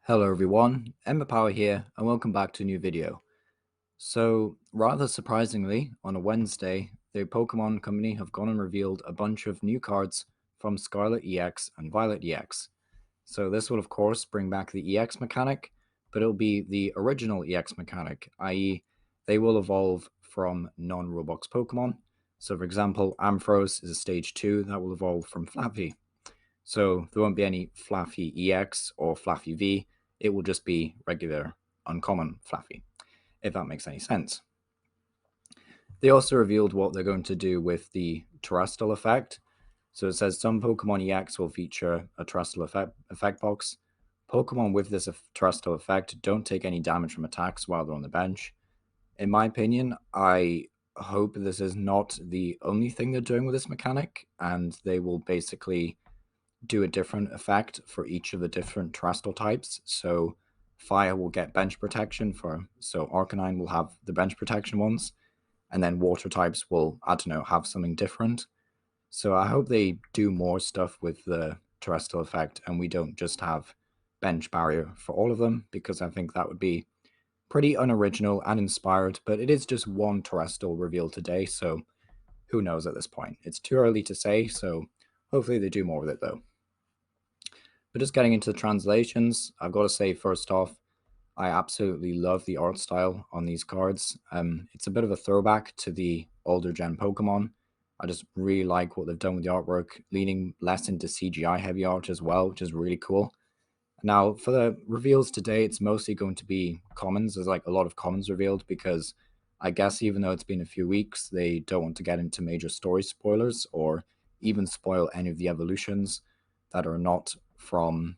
Hello everyone, Emma Power here, and welcome back to a new video. So, rather surprisingly, on a Wednesday, the Pokemon Company have gone and revealed a bunch of new cards from Scarlet EX and Violet EX. So this will of course bring back the EX mechanic, but it'll be the original EX mechanic, i.e. they will evolve from non-Roblox Pokemon. So for example, Amphros is a stage 2 that will evolve from Flappy. So there won't be any Fluffy EX or Fluffy V. It will just be regular, uncommon Fluffy, if that makes any sense. They also revealed what they're going to do with the Terastal effect. So it says some Pokemon EX will feature a Terastal effect box. Pokemon with this Terastal effect don't take any damage from attacks while they're on the bench. In my opinion, I hope this is not the only thing they're doing with this mechanic, and they will basically do a different effect for each of the different Terastal types. So Fire will get bench protection so Arcanine will have the bench protection ones, and then Water types will, I don't know, have something different. So I hope they do more stuff with the Terastal effect and we don't just have bench barrier for all of them, because I think that would be pretty unoriginal and inspired, but it is just one Terastal revealed today, so who knows at this point. It's too early to say, so hopefully they do more with it though. But just getting into the translations, I've got to say first off, I absolutely love the art style on these cards. It's a bit of a throwback to the older gen Pokemon. I just really like what they've done with the artwork, leaning less into CGI heavy art as well, which is really cool. Now, for the reveals today, it's mostly going to be commons. There's like a lot of commons revealed because I guess even though it's been a few weeks, they don't want to get into major story spoilers or even spoil any of the evolutions that are not from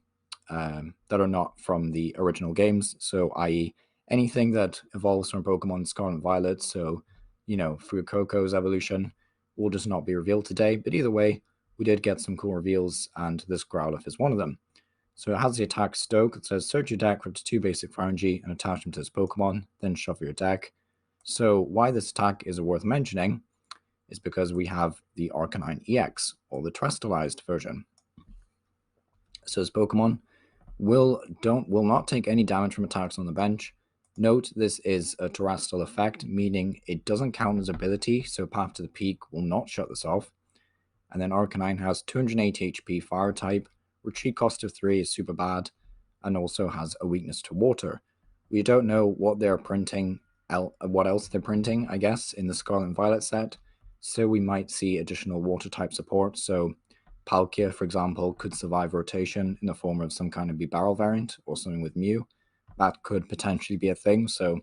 the original games. So, i.e., anything that evolves from Pokemon Scarlet and Violet. So, Fuecoco's evolution will just not be revealed today. But either way, we did get some cool reveals, and this Growlithe is one of them. So it has the attack Stoke. It says search your deck for up to 2 basic fire energy and attach them to this Pokemon, then shuffle your deck. So why this attack is worth mentioning is because we have the Arcanine EX, or the Terastalized version. So this Pokemon will not take any damage from attacks on the bench. Note this is a Terastal effect, meaning it doesn't count as ability, so Path to the Peak will not shut this off. And then Arcanine has 280 HP fire type, retreat cost of 3 is super bad, and also has a weakness to water. We don't know what they're printing, what else they're printing, I guess, in the Scarlet and Violet set, so we might see additional water type support. So Palkia, for example, could survive rotation in the form of some kind of B-Barrel variant or something with Mew. That could potentially be a thing, so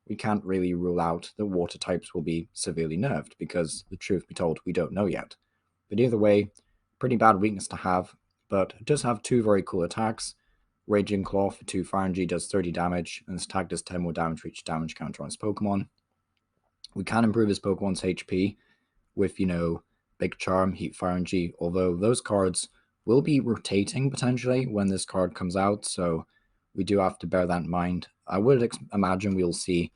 we can't really rule out that water types will be severely nerfed, because the truth be told, we don't know yet. But either way, pretty bad weakness to have, but it does have two very cool attacks. Raging Claw for 2 fire energy does 30 damage, and this attack does 10 more damage for each damage counter on his Pokemon. We can improve his Pokemon's HP with, Big Charm, Heat Fire energy, although those cards will be rotating potentially when this card comes out, so we do have to bear that in mind. I would imagine we'll see,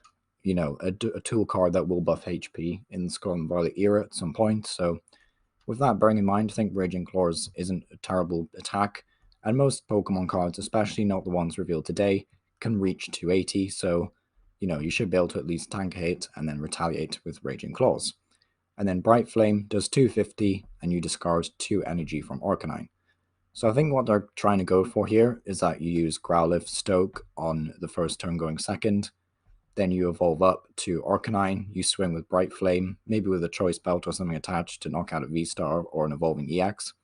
a tool card that will buff HP in the Scarlet and Violet era at some point, so with that bearing in mind, I think Raging Claws isn't a terrible attack, and most Pokemon cards, especially not the ones revealed today, can reach 280, so you should be able to at least tank a hit and then retaliate with Raging Claws. And then Bright Flame does 250, and you discard 2 energy from Arcanine. So I think what they're trying to go for here is that you use Growlithe Stoke on the first turn going second, then you evolve up to Arcanine, you swing with Bright Flame, maybe with a Choice Belt or something attached to knock out a V-Star or an Evolving EX.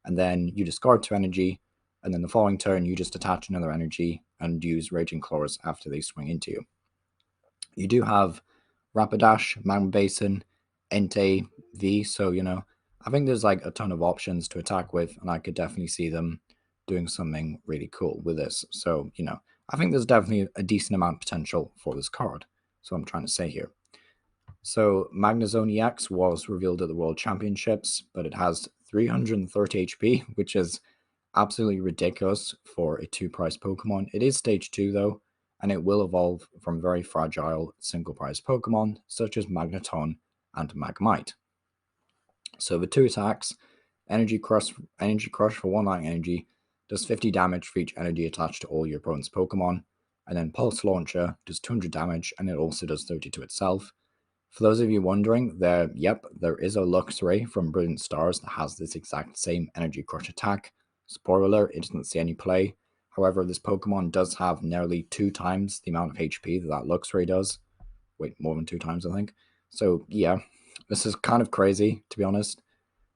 And then you discard 2 energy, and then the following turn you just attach another energy and use Raging Claws after they swing into you. You do have Rapidash, Magma Basin, Entei, V, so I think there's like a ton of options to attack with, and I could definitely see them doing something really cool with this. So, I think there's definitely a decent amount of potential for this card. So I'm trying to say here. So Magnezone EX was revealed at the World Championships, but it has 330 HP, which is absolutely ridiculous for a 2-price Pokemon. It is stage 2 though, and it will evolve from very fragile single-price Pokemon such as Magneton and Magmite. So the 2 attacks, Energy Crush for 1 lightning energy, does 50 damage for each energy attached to all your opponent's Pokemon. And then Pulse Launcher does 200 damage, and it also does 30 to itself. For those of you wondering, there is a Luxray from Brilliant Stars that has this exact same Energy Crush attack. Spoiler alert, it doesn't see any play. However, this Pokemon does have nearly 2 times the amount of HP that Luxray does. Wait, more than 2 times, I think. So, yeah, this is kind of crazy, to be honest.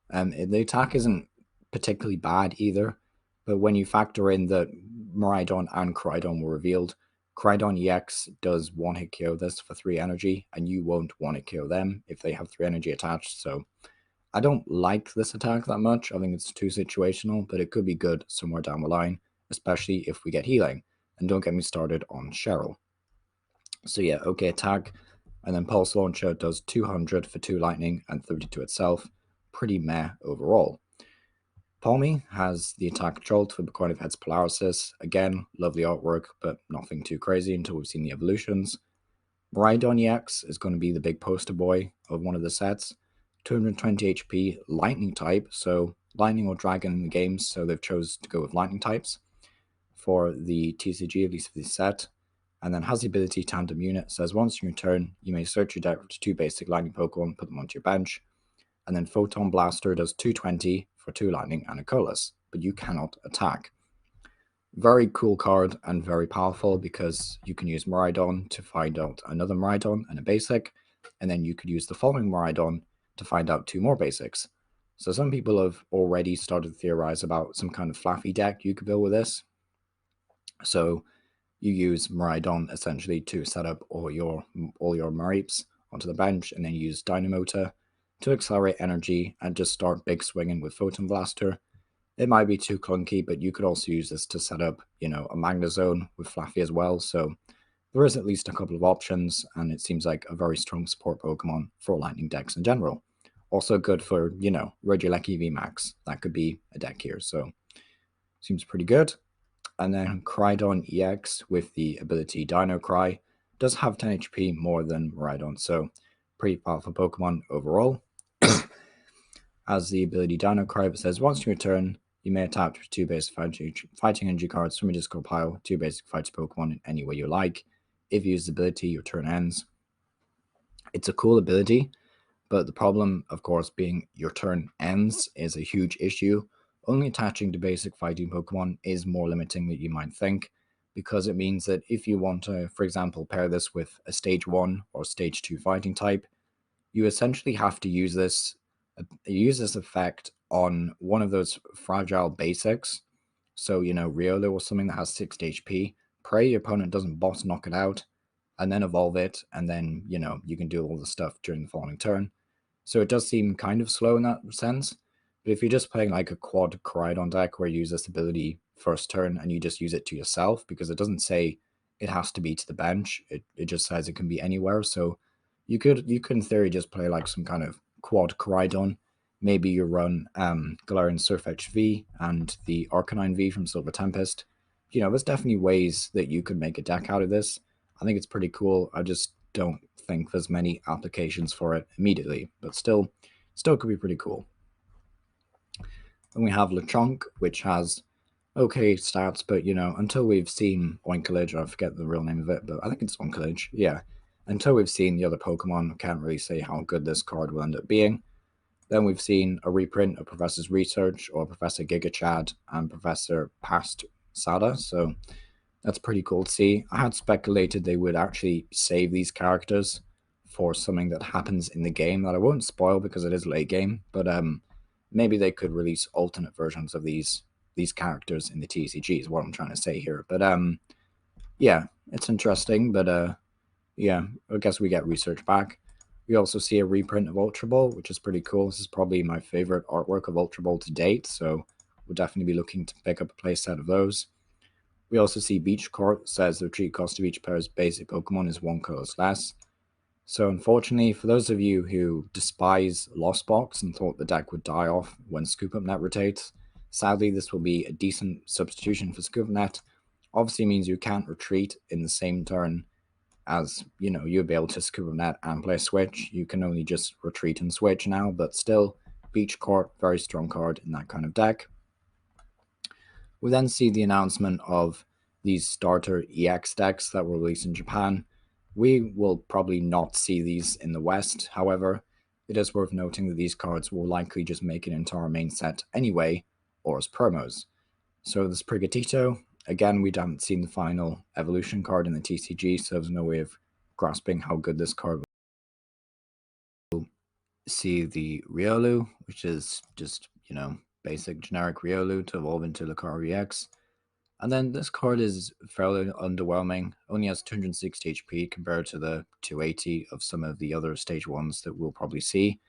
The attack isn't particularly bad either, but when you factor in that Miraidon and Koraidon were revealed, Koraidon EX does one-hit KO this for 3 energy, and you won't one-hit KO them if they have 3 energy attached, so I don't like this attack that much. I think it's too situational, but it could be good somewhere down the line, especially if we get healing. And don't get me started on Cheryl. So yeah, okay attack, and then Pulse Launcher does 200 for 2 lightning and 30 to itself. Pretty meh overall. Palmy has the attack Jolt for Coin of Heads Paralysis. Again, lovely artwork, but nothing too crazy until we've seen the evolutions. Miraidon EX is going to be the big poster boy of one of the sets. 220 HP, Lightning type, so Lightning or Dragon in the games, so they've chosen to go with Lightning types for the TCG, at least for this set. And then has the ability Tandem Unit, says once in your turn, you may search your deck for 2 basic Lightning Pokemon, put them onto your bench. And then Photon Blaster does 220 for 2 lightning and a colorless, but you cannot attack. Very cool card and very powerful because you can use Miraidon to find out another Miraidon and a basic, and then you could use the following Miraidon to find out 2 more basics. So some people have already started to theorize about some kind of fluffy deck you could build with this. So you use Miraidon essentially to set up all your Mareeps onto the bench, and then you use Dynamotor to accelerate energy and just start big swinging with Photon Blaster. It might be too clunky, but you could also use this to set up, a Magnezone with Fluffy as well. So there is at least a couple of options, and it seems like a very strong support Pokemon for Lightning decks in general. Also good for, Regieleki VMAX. That could be a deck here, so seems pretty good. And then Koraidon EX with the ability Dino Cry does have 10 HP more than Miraidon, so pretty powerful Pokemon overall. As the ability Dino Cry says, once in your turn, you may attack with 2 basic fighting energy cards from your discard pile, 2 basic fighting Pokemon in any way you like. If you use the ability, your turn ends. It's a cool ability, but the problem, of course, being your turn ends is a huge issue. Only attaching to basic fighting Pokemon is more limiting than you might think, because it means that if you want to, for example, pair this with a stage 1 or stage 2 fighting type, you essentially have to use this effect on one of those fragile basics. So, Riolu or something that has 60 HP, pray your opponent doesn't boss knock it out, and then evolve it, and then, you can do all the stuff during the following turn. So it does seem kind of slow in that sense. But if you're just playing like a quad Koraidon deck where you use this ability first turn and you just use it to yourself, because it doesn't say it has to be to the bench, it just says it can be anywhere. So you could in theory just play like some kind of quad Koraidon. Maybe you run Galarian Surfetch V and the Arcanine V from Silver Tempest. There's definitely ways that you could make a deck out of this. I think it's pretty cool. I just don't think there's many applications for it immediately, but still could be pretty cool. Then we have Lechonk, which has okay stats, but until we've seen Oinkology, I forget the real name of it, but I think it's Oinkology, yeah. Until we've seen the other Pokemon, I can't really say how good this card will end up being. Then we've seen a reprint of Professor's Research, or Professor Gigachad, and Professor Past Sada, so that's pretty cool to see. I had speculated they would actually save these characters for something that happens in the game that I won't spoil because it is late game, but maybe they could release alternate versions of these characters in the TCG is what I'm trying to say here. But yeah, it's interesting, but yeah, I guess we get research back. We also see a reprint of Ultra Ball, which is pretty cool. This is probably my favorite artwork of Ultra Ball to date, so we'll definitely be looking to pick up a playset of those. We also see Beach Court says the retreat cost of each pair's basic Pokemon is 1 colorless less. So unfortunately, for those of you who despise Lost Box and thought the deck would die off when Scoop Up Net rotates, sadly this will be a decent substitution for Scoop Up Net. Obviously means you can't retreat in the same turn as, you'll be able to Scoop Up Net and play Switch. You can only just retreat and switch now, but still, Beach Court, very strong card in that kind of deck. We then see the announcement of these starter EX decks that were released in Japan. We will probably not see these in the West, however, it is worth noting that these cards will likely just make it into our main set anyway, or as promos. So this Prigatito, again, we haven't seen the final evolution card in the TCG, so there's no way of grasping how good this card will. See the Riolu, which is just, basic generic Riolu to evolve into Lucario EX. And then this card is fairly underwhelming, only has 260 HP compared to the 280 of some of the other stage 1s that we'll probably see.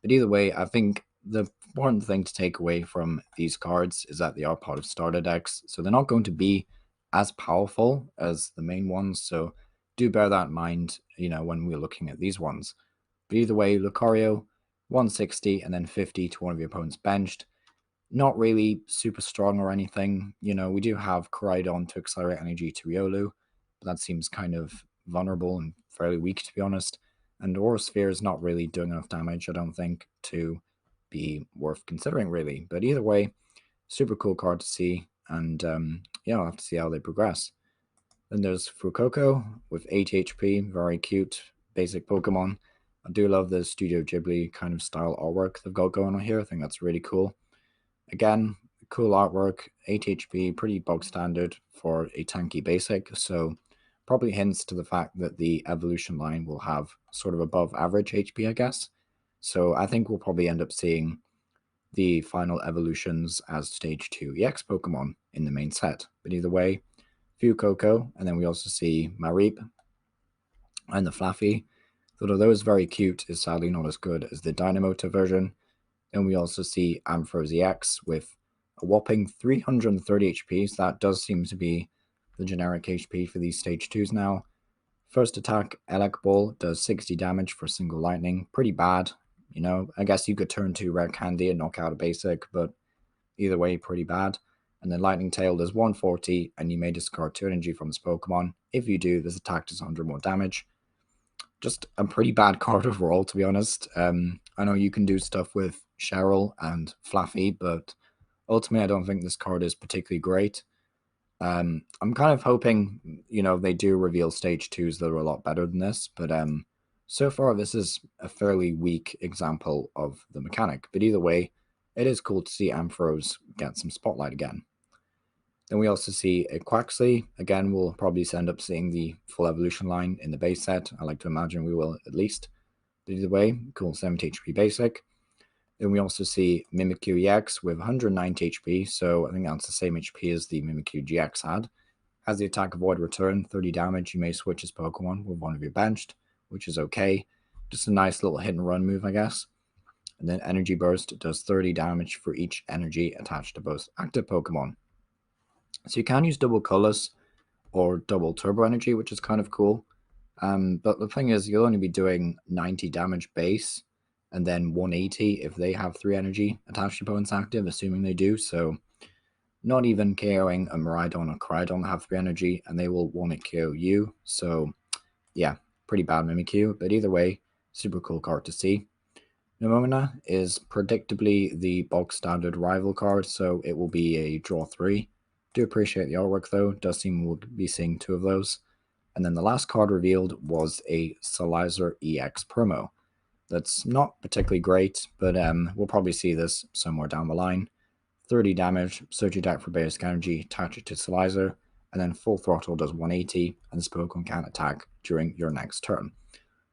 But either way, I think the important thing to take away from these cards is that they are part of starter decks, so they're not going to be as powerful as the main ones, so do bear that in mind, when we're looking at these ones. But either way, Lucario, 160 and then 50 to one of your opponent's benched. Not really super strong or anything. We do have Koraidon to accelerate energy to Riolu, but that seems kind of vulnerable and fairly weak, to be honest. And Aura Sphere is not really doing enough damage, I don't think, to be worth considering, really. But either way, super cool card to see, and I'll have to see how they progress. Then there's Fuecoco with 8 HP, very cute, basic Pokemon. I do love the Studio Ghibli kind of style artwork they've got going on here. I think that's really cool. Again, cool artwork, 8 HP, pretty bog standard for a tanky basic, so probably hints to the fact that the evolution line will have sort of above average HP, I guess. So I think we'll probably end up seeing the final evolutions as Stage 2 EX Pokemon in the main set. But either way, Fuecoco, and then we also see Mareep and the Flaffy. Although is very cute, is sadly not as good as the Dynamotor version. And we also see Amphros EX with a whopping 330 HP, so that does seem to be the generic HP for these Stage 2s now. First attack, Elec Ball, does 60 damage for single lightning. Pretty bad. I guess you could turn to Rare Candy and knock out a basic, but either way, pretty bad. And then Lightning Tail does 140, and you may discard 2 energy from this Pokemon. If you do, this attack does 100 more damage. Just a pretty bad card overall, to be honest. I know you can do stuff with Cheryl and Flaffy, but ultimately I don't think this card is particularly great. I'm kind of hoping, they do reveal Stage 2s that are a lot better than this, but so far this is a fairly weak example of the mechanic. But either way, it is cool to see Amphros get some spotlight again. Then we also see a Quaxley. Again, we'll probably end up seeing the full evolution line in the base set. I like to imagine we will at least. But either way, cool 70 HP basic. Then we also see Mimikyou EX with 190 HP, so I think that's the same HP as the Mimikyou GX had. Has the attack avoid return, 30 damage. You may switch his Pokemon with one of your benched, which is okay. Just a nice little hit and run move, I guess. And then Energy Burst does 30 damage for each energy attached to both active Pokemon. So you can use double colors or double turbo energy, which is kind of cool. But the thing is, you'll only be doing 90 damage base and then 180 if they have 3 energy attached to opponent's active, assuming they do. So not even KOing a Miraidon or Koraidon that have 3 energy, and they will 1-hit KO you. So yeah, pretty bad Mimikyou. But either way, super cool card to see. Nemona is predictably the bog standard rival card, so it will be a draw 3. Do appreciate the artwork though, does seem we'll be seeing 2 of those. And then the last card revealed was a Salizer EX promo. That's not particularly great, but we'll probably see this somewhere down the line. 30 damage, search your deck for basic energy, attach it to Salizer, and then Full Throttle does 180, and this Pokemon can't attack during your next turn.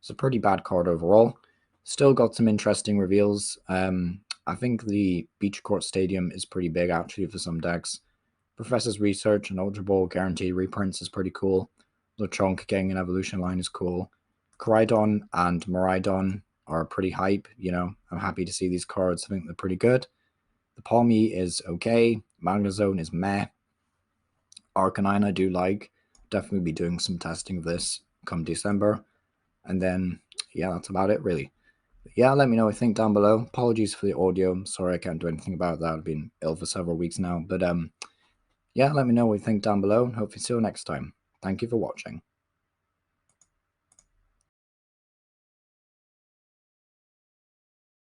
It's a pretty bad card overall. Still got some interesting reveals. I think the Beach Court Stadium is pretty big actually for some decks. Professor's Research and Ultra Ball guaranteed reprints is pretty cool. Lechonk getting an evolution line is cool. Koraidon and Miraidon are pretty hype. I'm happy to see these cards. I think they're pretty good. The Palmy is okay. Magnezone is meh. Arcanine I do like. Definitely be doing some testing of this come December. And then, yeah, that's about it really. But yeah, let me know what you think down below. Apologies for the audio. I'm sorry I can't do anything about that. I've been ill for several weeks now. But yeah, let me know what you think down below, and hopefully see you next time. Thank you for watching.